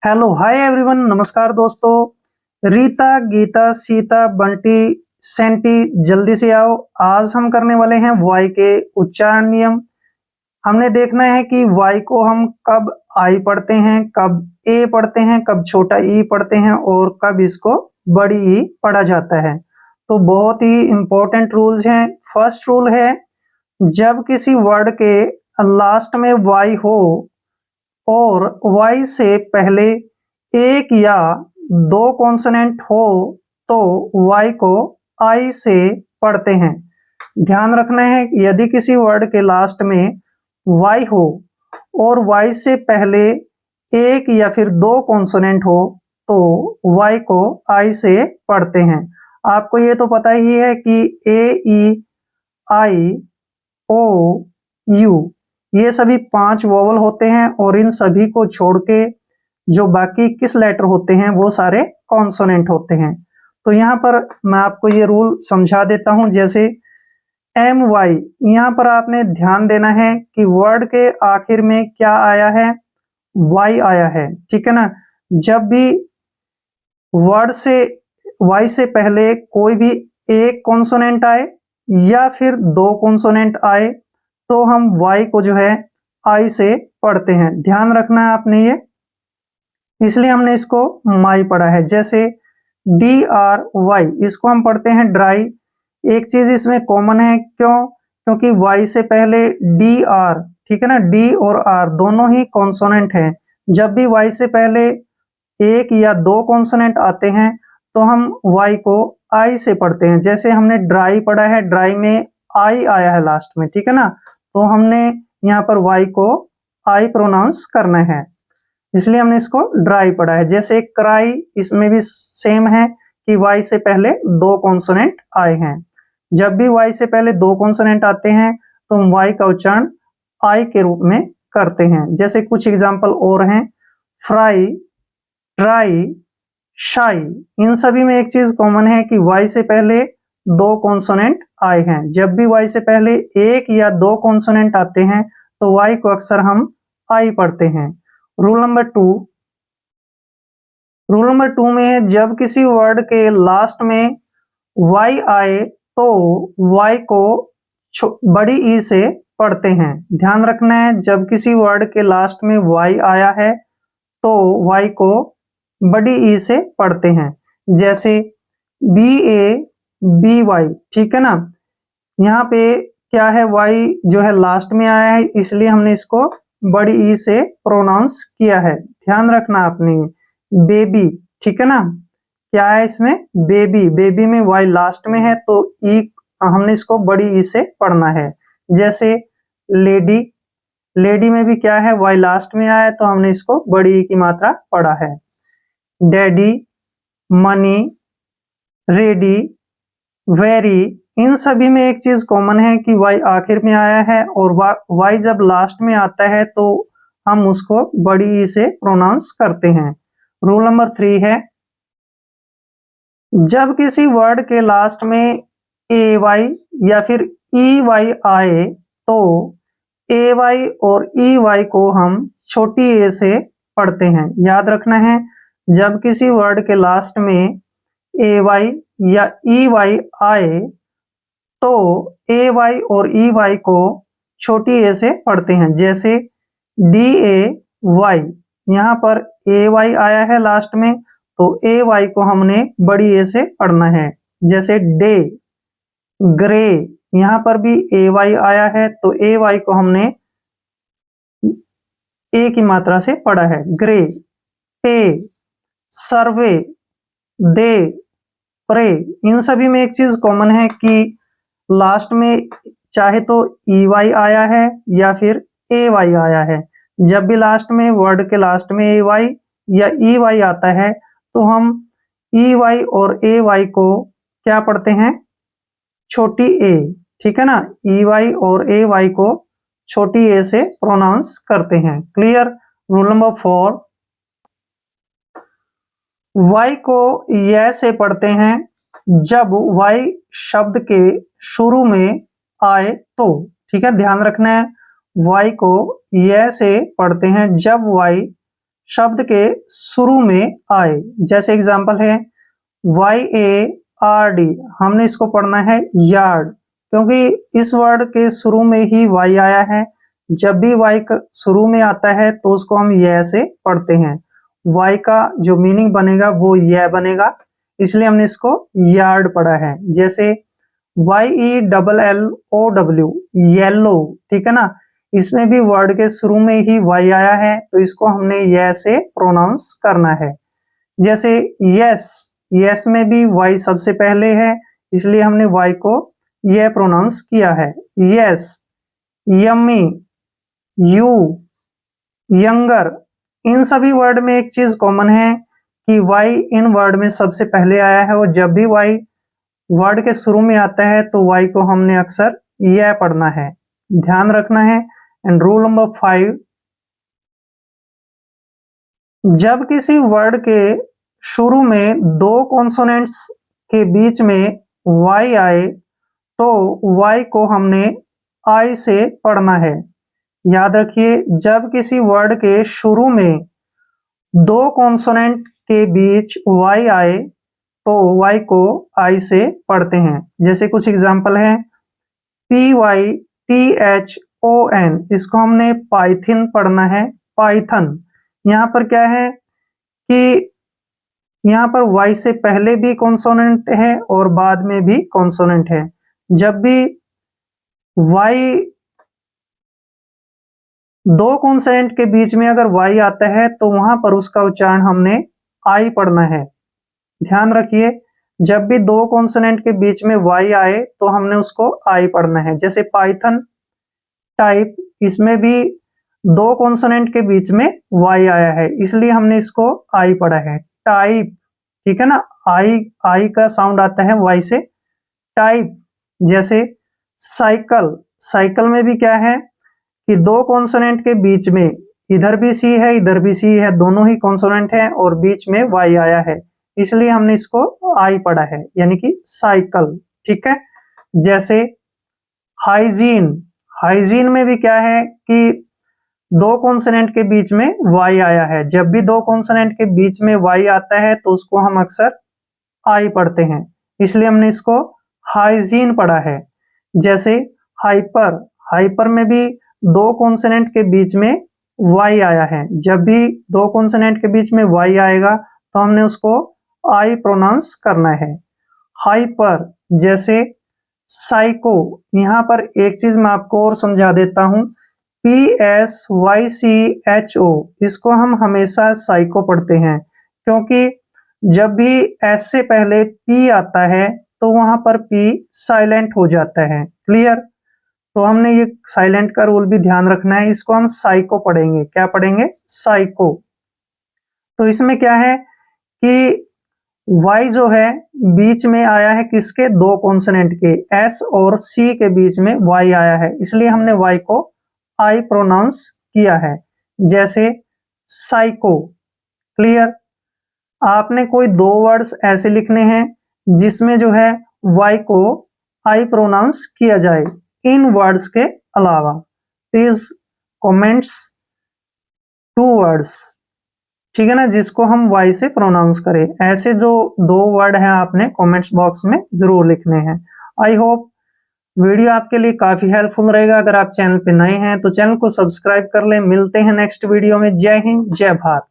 Hello hi everyone, नमस्कार दोस्तों। Rita, Gita, Sita, Bunty, senti, जल्दी से आओ। आज हम करने वाले हैं वाई के उच्चारण नियम। हमने देखना है कि वाई को हम कब आई पढ़ते हैं, कब ए पढ़ते हैं, कब छोटा ई पढ़ते हैं और कब इसको बड़ी ई पढ़ा जाता है। तो बहुत ही इंपॉर्टेंट रूल्स हैं। फर्स्ट रूल है, जब किसी वर्ड के लास्ट में वाई हो और वाई से पहले एक या दो कॉन्सोनेंट हो तो वाई को आई से पढ़ते हैं। ध्यान रखना है, यदि किसी वर्ड के लास्ट में वाई हो और वाई से पहले एक या फिर दो कॉन्सोनेंट हो तो वाई को आई से पढ़ते हैं। आपको ये तो पता ही है कि ए, ई, आई, ओ, यू ये सभी 5 वोवल होते हैं और इन सभी को छोड़ के जो बाकी किस लेटर होते हैं वो सारे कॉन्सोनेंट होते हैं। तो यहाँ पर मैं आपको ये रूल समझा देता हूं। जैसे एम वाई, यहाँ पर आपने ध्यान देना है कि वर्ड के आखिर में क्या आया है, वाई आया है, ठीक है ना। जब भी वर्ड से वाई से पहले कोई भी एक कॉन्सोनेंट आए या फिर दो कॉन्सोनेंट आए तो हम वाई को जो है आई से पढ़ते हैं। ध्यान रखना है आपने ये, इसलिए हमने इसको माई पढ़ा है। जैसे डी आर वाई, इसको हम पढ़ते हैं ड्राई। एक चीज इसमें कॉमन है, क्यों? क्योंकि वाई से पहले डी आर, ठीक है ना, डी और आर दोनों ही कॉन्सोनेंट हैं। जब भी वाई से पहले एक या दो कॉन्सोनेंट आते हैं तो हम वाई को आई से पढ़ते हैं। जैसे हमने ड्राई पढ़ा है, ड्राई में आई आया है लास्ट में, ठीक है ना, तो हमने यहाँ पर वाई को आई प्रोनाउंस करना है, इसलिए हमने इसको ड्राई पढ़ा है। जैसे क्राई, इसमें भी सेम है कि वाई से पहले दो कॉन्सोनेंट आए हैं। जब भी वाई से पहले दो कॉन्सोनेंट आते हैं तो हम वाई का उच्चारण आई के रूप में करते हैं। जैसे कुछ एग्जाम्पल और हैं, फ्राई, ट्राई, शाई, इन सभी में एक चीज कॉमन है कि वाई से पहले दो कॉन्सोनेंट आए हैं। जब भी वाई से पहले एक या दो कॉन्सोनेंट आते हैं तो वाई को अक्सर हम आई पढ़ते हैं। रूल नंबर टू में है, जब किसी वर्ड के लास्ट में वाई आए तो वाई को बड़ी ई से पढ़ते हैं। ध्यान रखना है, जब किसी वर्ड के लास्ट में वाई आया है तो वाई को बड़ी ई से पढ़ते हैं। जैसे बी ए बी वाई, ठीक है ना, यहाँ पे क्या है, वाई जो है लास्ट में आया है इसलिए हमने इसको बड़ी ई से प्रोनाउंस किया है। ध्यान रखना आपने। बेबी, ठीक है ना, क्या है इसमें, बेबी, बेबी में वाई लास्ट में है तो ई हमने इसको बड़ी ई से पढ़ना है। जैसे लेडी, लेडी में भी क्या है, वाई लास्ट में आया है तो हमने इसको बड़ी ई की मात्रा पढ़ा है। डैडी, मनी, रेडी, वेरी, इन सभी में एक चीज कॉमन है कि वाई आखिर में आया है और वाई जब लास्ट में आता है तो हम उसको बड़ी ई से प्रोनाउंस करते हैं। रूल नंबर 3 है, जब किसी वर्ड के लास्ट में ए वाई या फिर ई वाई आए तो ए वाई और ई वाई को हम छोटी ए से पढ़ते हैं। याद रखना है, जब किसी वर्ड के लास्ट में ए वाई या ई वाई आए तो ए वाई और ई वाई को छोटी ए से पढ़ते हैं। जैसे डी ए वाई, यहाँ पर ए वाई आया है लास्ट में तो ए वाई को हमने बड़ी ए से पढ़ना है। जैसे डे, ग्रे, यहाँ पर भी ए वाई आया है तो ए वाई को हमने ए की मात्रा से पढ़ा है। ग्रे, पे, सर्वे, दे, प्रे, इन सभी में एक चीज कॉमन है कि लास्ट में चाहे तो ई वाई आया है या फिर ए वाई आया है। जब भी लास्ट में वर्ड के लास्ट में ए वाई या ई वाई आता है तो हम ई वाई और ए वाई को क्या पढ़ते हैं, छोटी ए, ठीक है ना, ई वाई और ए वाई को छोटी ए से प्रोनाउंस करते हैं। क्लियर। रूल नंबर 4, वाई को य से पढ़ते हैं जब वाई शब्द के शुरू में आए तो, ठीक है, ध्यान रखना है, वाई को य से पढ़ते हैं जब वाई शब्द के शुरू में आए। जैसे एग्जाम्पल है YARD, हमने इसको पढ़ना है यार्ड, क्योंकि इस वर्ड के शुरू में ही वाई आया है। जब भी वाई शुरू में आता है तो उसको हम यह से पढ़ते हैं। वाई का जो मीनिंग बनेगा वो यह बनेगा, इसलिए हमने इसको यार्ड पढ़ा है। जैसे YELLOW, येलो, ठीक है ना, इसमें भी वर्ड के शुरू में ही वाई आया है तो इसको हमने यह से प्रोनाउंस करना है। जैसे यस, यस में भी वाई सबसे पहले है, इसलिए हमने वाई को यह प्रोनाउंस किया है। यस, यम्मी, यू, यंगर, इन सभी वर्ड में एक चीज कॉमन है कि वाई इन वर्ड में सबसे पहले आया है, और जब भी वाई वर्ड के शुरू में आता है तो वाई को हमने अक्सर यह पढ़ना है, ध्यान रखना है। एंड रूल नंबर 5, जब किसी वर्ड के शुरू में दो कॉन्सोनेंट्स के बीच में वाई आए तो वाई को हमने आई से पढ़ना है। याद रखिए, जब किसी वर्ड के शुरू में दो कॉन्सोनेंट के बीच वाई आए तो वाई को आई से पढ़ते हैं। जैसे कुछ एग्जाम्पल है, PYTHON, इसको हमने पाइथन पढ़ना है, पाइथन। यहाँ पर क्या है कि यहाँ पर वाई से पहले भी कॉन्सोनेंट है और बाद में भी कॉन्सोनेंट है। जब भी वाई दो कॉन्सोनेंट के बीच में अगर वाई आता है तो वहां पर उसका उच्चारण हमने आई पढ़ना है। ध्यान रखिए, जब भी दो कॉन्सोनेंट के बीच में वाई आए तो हमने उसको आई पढ़ना है। जैसे पाइथन, टाइप, इसमें भी दो कॉन्सोनेंट के बीच में वाई आया है, इसलिए हमने इसको आई पढ़ा है। टाइप, ठीक है ना, आई का साउंड आता है वाई से, टाइप। जैसे साइकिल, साइकिल में भी क्या है कि दो कॉन्सोनेंट के बीच में, इधर भी सी है इधर भी सी है, दोनों ही कॉन्सोनेंट है और बीच में वाई आया है, इसलिए हमने इसको आई पढ़ा है, यानी कि साइकिल, ठीक है। जैसे हाइजीन, हाइजीन में भी क्या है कि दो कॉन्सोनेंट के बीच में वाई आया है। जब भी दो कॉन्सोनेंट के बीच में वाई आता है तो उसको हम अक्सर आई पढ़ते हैं, इसलिए हमने इसको हाइजीन पढ़ा है। जैसे हाइपर, हाइपर में भी दो कॉन्सोनेंट के बीच में वाई आया है। जब भी दो कॉन्सोनेंट के बीच में वाई आएगा तो हमने उसको आई प्रोनाउंस करना है। हाइपर, जैसे साइको, यहाँ पर एक चीज मैं आपको और समझा देता हूं, PSYCHO, इसको हम हमेशा साइको पढ़ते हैं, क्योंकि जब भी एस से पहले पी आता है तो वहां पर पी साइलेंट हो जाता है। क्लियर? तो हमने ये साइलेंट का रूल भी ध्यान रखना है, इसको हम साइको पढ़ेंगे। क्या पढ़ेंगे? साइको। तो इसमें क्या है कि वाई जो है बीच में आया है किसके? दो कॉन्सोनेंट के, एस और सी के बीच में वाई आया है, इसलिए हमने वाई को आई प्रोनाउंस किया है। जैसे साइको। क्लियर? आपने कोई दो वर्ड्स ऐसे लिखने हैं जिसमें जो है वाई को आई प्रोनाउंस किया जाए इन वर्ड्स के अलावा। प्लीज कमेंट्स टू वर्ड्स, ठीक है ना, जिसको हम वाई से प्रोनाउंस करें। ऐसे जो दो वर्ड हैं आपने कमेंट्स बॉक्स में जरूर लिखने हैं। आई होप वीडियो आपके लिए काफी हेल्पफुल रहेगा। अगर आप चैनल पे नए हैं तो चैनल को सब्सक्राइब कर लें। मिलते हैं नेक्स्ट वीडियो में। जय हिंद, जय भारत।